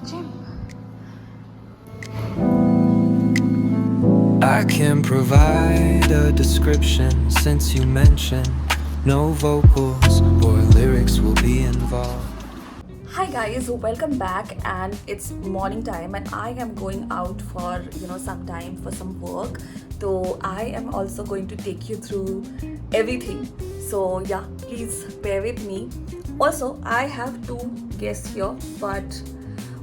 gym. I can provide a description since you mentioned no vocals or lyrics will be involved. Hi guys, welcome back, and it's morning time and I am going out for some time for some work. So I am also going to take you through everything. So yeah, please bear with me. Also, I have two guests here, but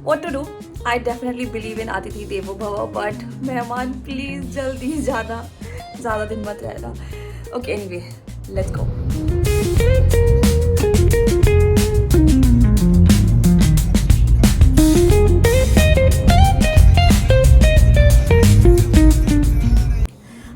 what to do? I definitely believe in Atithi Devo Bhava, but mehman please jaldi jana, ज़्यादा दिन मत रहना. Okay, anyway, let's go.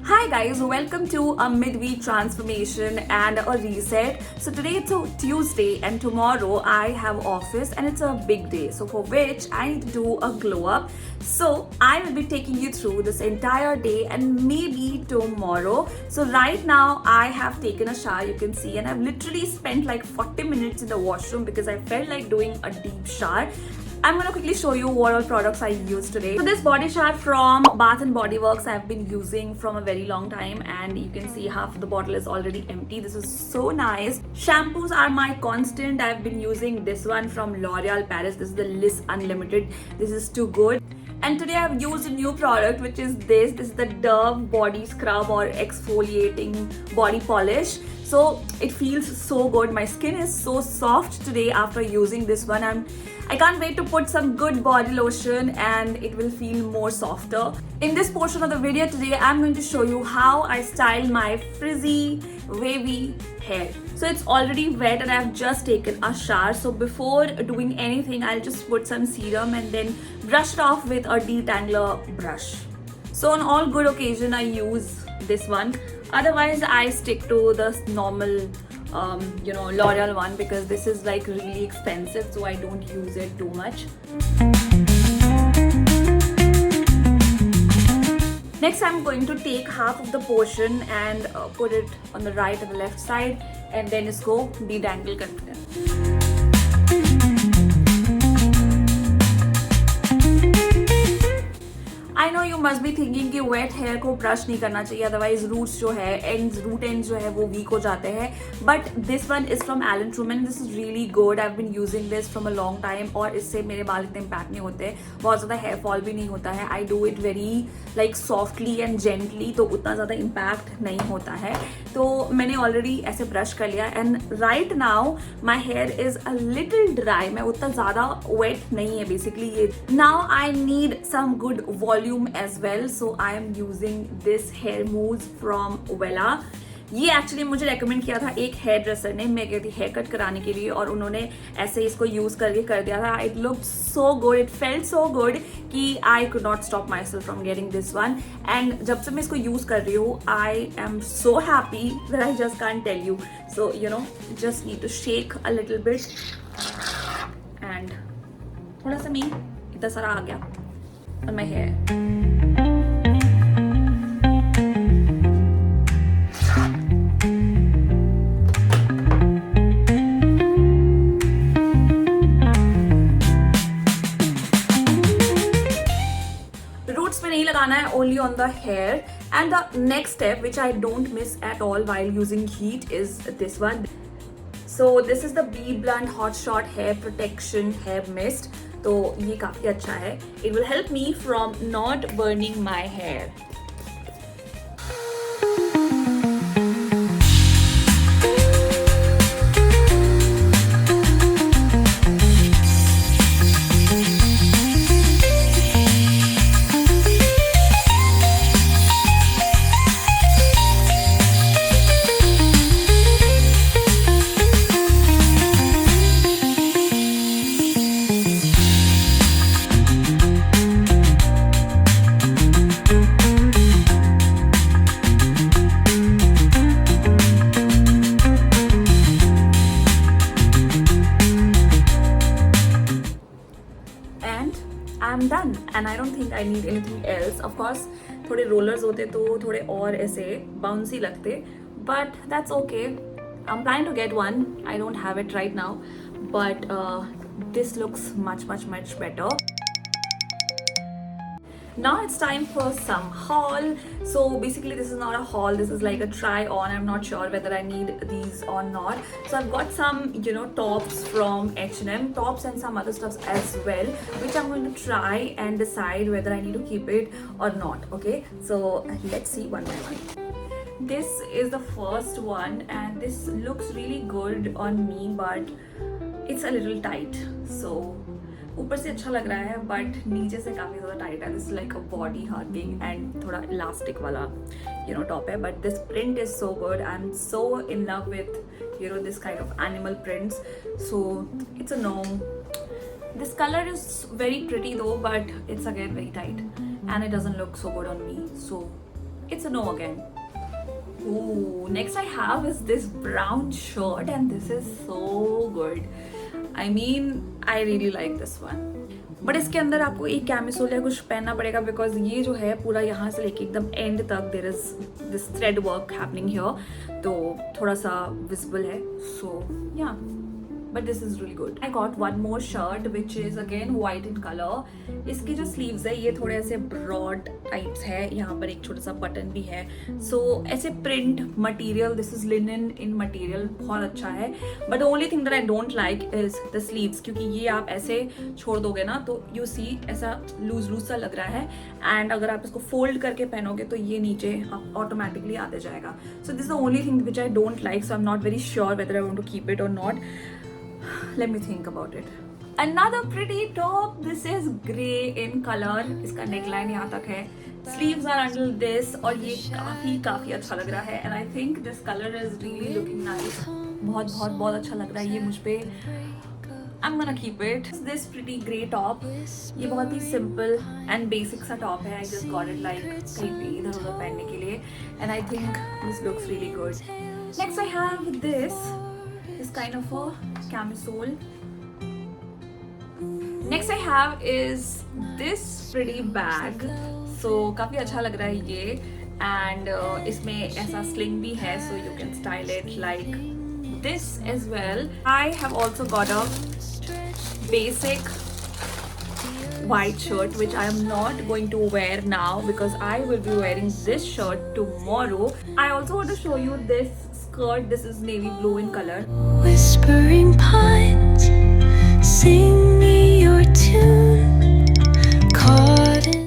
Hi guys, welcome to a midweek transformation and a reset. So today it's a Tuesday and tomorrow I have office and it's a big day. So for which I need to do a glow up. So I will be taking you through this entire day and maybe tomorrow. So right now I have taken a shower, you can see, and I've literally spent like 40 minutes in the washroom because I felt like doing a deep shower. I'm gonna quickly show you what all products I use today. So this body shower from Bath and Body Works I've been using from a very long time, and you can see half of the bottle is already empty. This is so nice. Shampoos are my constant. I've been using this one from L'Oreal Paris. This is the Liss Unlimited. This is too good. And today I've used a new product, which is this. This is the Dove Body Scrub or Exfoliating Body Polish. So it feels so good. My skin is so soft today after using this one. I can't wait to put some good body lotion and it will feel more softer. In this portion of the video today, I'm going to show you how I style my frizzy, wavy hair. So it's already wet and I've just taken a shower. So before doing anything, I'll just put some serum and then brush it off with a detangler brush. So on all good occasion, I use this one. Otherwise, I stick to the normal L'Oreal one because this is like really expensive, so I don't use it too much. Next, I'm going to take half of the portion and put it on the right and the left side, and then इसको detangle करते हैं. I know you must be thinking कि wet hair को brush नहीं करना चाहिए, otherwise roots जो है root ends जो है वो weak हो जाते हैं. But this one is from Alan Truman. This is really good. I've been using this from a long time और इससे मेरे बाल इतने impact नहीं होते, बहुत ज़्यादा hair fall भी नहीं होता है. I do it very like softly and gently, तो उतना ज़्यादा impact नहीं होता है. तो मैंने already ऐसे brush कर लिया and right now my hair is a little dry. मैं उतना ज़्यादा wet नहीं है basically ये. Now I need some good volume as well, so I am using this hair mousse from Wella. ये एक्चुअली मुझे रेकमेंड किया था एक हेयर ड्रेसर ने. मैं गई थी हेयर कट कराने के लिए और उन्होंने ऐसे इसको यूज करके कर दिया था. It looked so good, it felt so good कि I could not stop myself from getting this one. And जब से मैं इसको यूज कर रही हूँ, I am so happy that I just can't tell you. So just need to shake a little bit and थोड़ा सा नहीं इतना सारा आ गया on my hair. Roots में नहीं लगाना है, only on the hair. And the next step, which I don't miss at all while using heat, is this one. So this is the Be Blunt Hot Shot Hair Protection Hair Mist. तो ये काफ़ी अच्छा है. It will help me from not burning my hair. I'm done and I don't think I need anything else. Of course थोड़े rollers होते तो थोड़े और ऐसे bouncy लगते, but that's okay. I'm planning to get one. I don't have it right now, but this looks much better. Now it's time for some haul. So basically this is not a haul, this is like a try on. I'm not sure whether I need these or not. So I've got some, tops from H&M, tops and some other stuffs as well, which I'm going to try and decide whether I need to keep it or not. Okay, so let's see one by one. This is the first one and this looks really good on me, but it's a little tight. So ऊपर से अच्छा लग रहा है but नीचे से काफ़ी ज़्यादा टाइट है. This like a body hugging and थोड़ा इलास्टिक वाला टॉप है, but this print is so good. I am so in love with this kind of animal prints, so it's a no. This color is very pretty though, but it's again very tight and it doesn't look so good on me, so it's a no again. Ooh, next I have is this brown shirt and this is so good. I mean, I really like this one. But इसके अंदर आपको एक camisole या कुछ पहनना पड़ेगा because ये जो है पूरा यहाँ से लेके एकदम एंड तक there is this thread work happening here, तो थोड़ा सा विजिबल है. सो या but this is really good. I got one more shirt which is again white in color. इसके जो sleeves है ये थोड़े ऐसे broad types है, यहाँ पर एक छोटा सा बटन भी है. So ऐसे print material, this is linen in material, बहुत अच्छा है. But the only thing that I don't like is the sleeves, क्योंकि ये आप ऐसे छोड़ दोगे ना तो you see ऐसा लूज सा लग रहा है, and अगर आप इसको fold करके पहनोगे तो ये नीचे automatically आते जाएगा. So this is the only thing which I don't like, so I'm not very sure whether I want to keep it or not. Let me think about it. Another pretty top. This is grey in color. इसका neckline यहाँ तक है. Sleeves are until this और ये काफी अच्छा लग रहा है. And I think this color is really looking nice. बहुत अच्छा लग रहा है ये मुझ पे. I'm gonna keep it. This pretty grey top. ये बहुत ही simple and basic सा top है. I just got it like कहीं पे इधर उधर पहनने के लिए. And I think this looks really good. Next I have this kind of a camisole. Next I have is this pretty bag. So काफी अच्छा लग रहा है ये, and इसमें ऐसा sling भी है, so you can style it like this as well. I have also got a basic white shirt which I am not going to wear now because I will be wearing this shirt tomorrow. I also want to show you this skirt. This is navy blue in color. Whispering pines, sing me your tune. Caught in.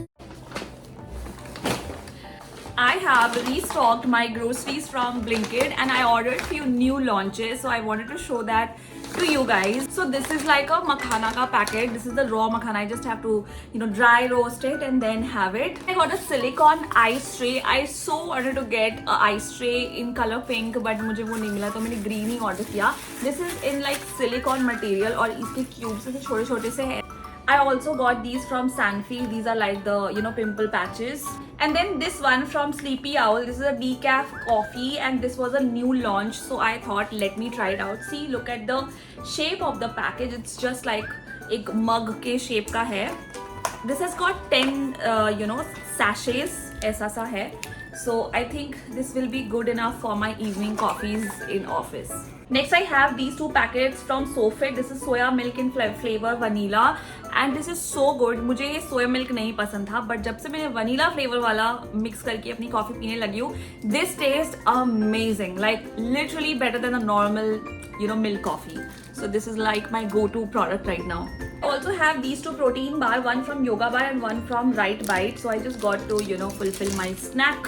I have restocked my groceries from Blinkit and I ordered few new launches, so I wanted to show that to you guys. So this is like a makhana ka packet. This is the raw makhana. I just have to dry roast it and then have it. I got a silicone ice tray. I so wanted to get a ice tray in color pink but मुझे वो नहीं मिला तो मैंने green ही order किया. This is in like silicone material और इसके cubes ऐसे छोटे से हैं. I also got these from Sanfi. These are like the pimple patches. And then this one from Sleepy Owl. This is a decaf coffee and this was a new launch, so I thought let me try it out. See, look at the shape of the package. It's just like एक mug के shape का है. This has got 10 sachets ऐसा सा है. So I think this will be good enough for my evening coffees in office. Next I have these two packets from Sofit. This is soya milk in flavor vanilla and this is so good. मुझे ये soya milk नहीं पसंद था but जब से मैंने vanilla flavor वाला mix करके अपनी coffee पीने लगी हूँ, this tastes amazing, like literally better than a normal milk coffee. So this is like my go-to product right now. I also have these two protein bar, one from Yoga Bar and one from Right Bite. So I just got to fulfill my snack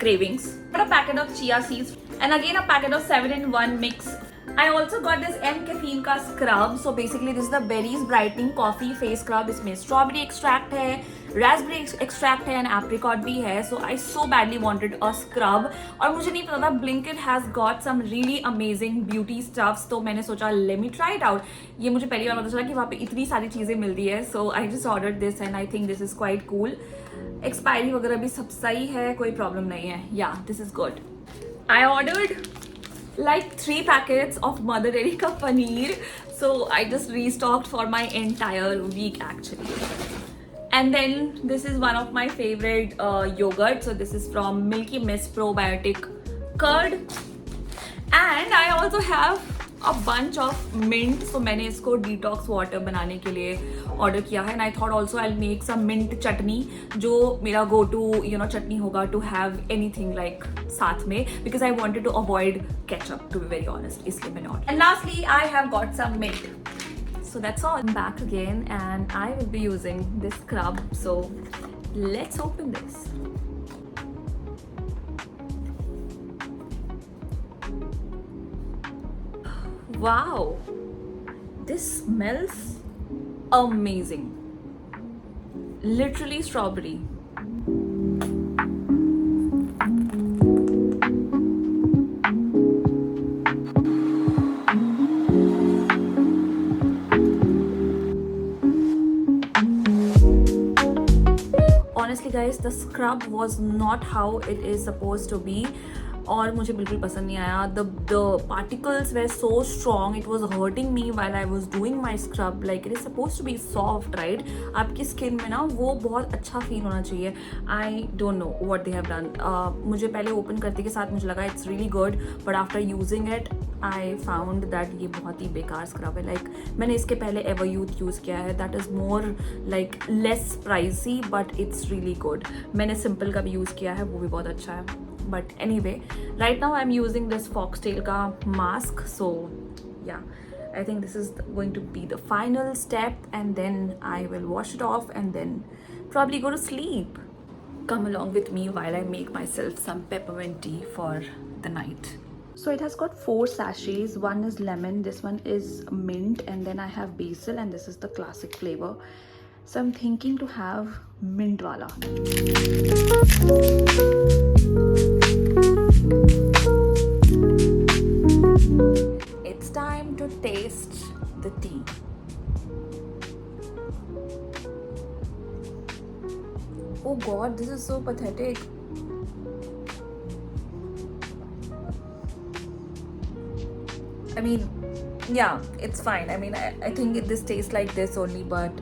cravings. Got a packet of chia seeds and again a packet of 7-in-1 mix. I also got this M caffeine का scrub. So basically this is the berries brightening coffee face scrub. इसमें strawberry extract है, raspberry extract है and apricot भी है. So I so badly wanted a scrub और मुझे नहीं पता था Blinkit has got some really amazing beauty stuffs. तो मैंने सोचा let me try it out. ये मुझे पहली बार पता चला कि वहाँ पे इतनी सारी चीज़ें मिलती है. So I just ordered this and I think this is quite cool. Expiry वगैरह भी सब सही है, कोई problem नहीं है. Yeah, this is good. I ordered like 3 packets of Mother Dairy ka paneer, so I just restocked for my entire week actually. And then this is one of my favorite yogurt. So this is from Milky Mist Probiotic Curd. And I also have a bunch of mint. So मैंने इसको detox water बनाने के लिए order किया है. And I thought also I'll make some mint chutney जो मेरा go to चटनी होगा to have anything like साथ में, because I wanted to avoid ketchup to be very honest. इसलिए मैंने order. And lastly I have got some mint. So that's all. I'm back again and I will be using this scrub. So let's open this. Wow, this smells amazing. Literally strawberry. Honestly guys, the scrub was not how it is supposed to be. और मुझे बिल्कुल पसंद नहीं आया. The particles were so strong, it was hurting me while I was doing my scrub. Like it is supposed to be soft, right? आपकी skin में ना वो बहुत अच्छा फील होना चाहिए. I don't know what they have done. मुझे पहले ओपन करते के साथ मुझे लगा it's really good, but after using it I found that ये बहुत ही बेकार स्क्रब है. Like मैंने इसके पहले Everyuth यूज़ किया है. That is more like less pricey, but it's really good. मैंने सिंपल का भी यूज़ किया है, वो भी बहुत अच्छा है. But anyway, right now I'm using this Foxtail का mask. So yeah, I think this is going to be the final step, and then I will wash it off and then probably go to sleep. Come along with me while I make myself some peppermint tea for the night. So it has got 4 sachets. One is lemon, this one is mint, and then I have basil, and this is the classic flavor. So I'm thinking to have mint wala. It's time to taste the tea. Oh god, this is so pathetic. I mean, yeah, it's fine. I mean, I think this tastes like this only, but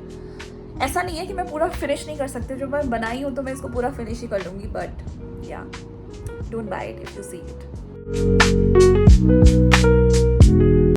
ऐसा नहीं है कि मैं पूरा finish नहीं कर सकती. जो मैं बनाई हूँ तो मैं इसको पूरा फिनिश ही कर लूँगी. But yeah, don't buy it if you see it.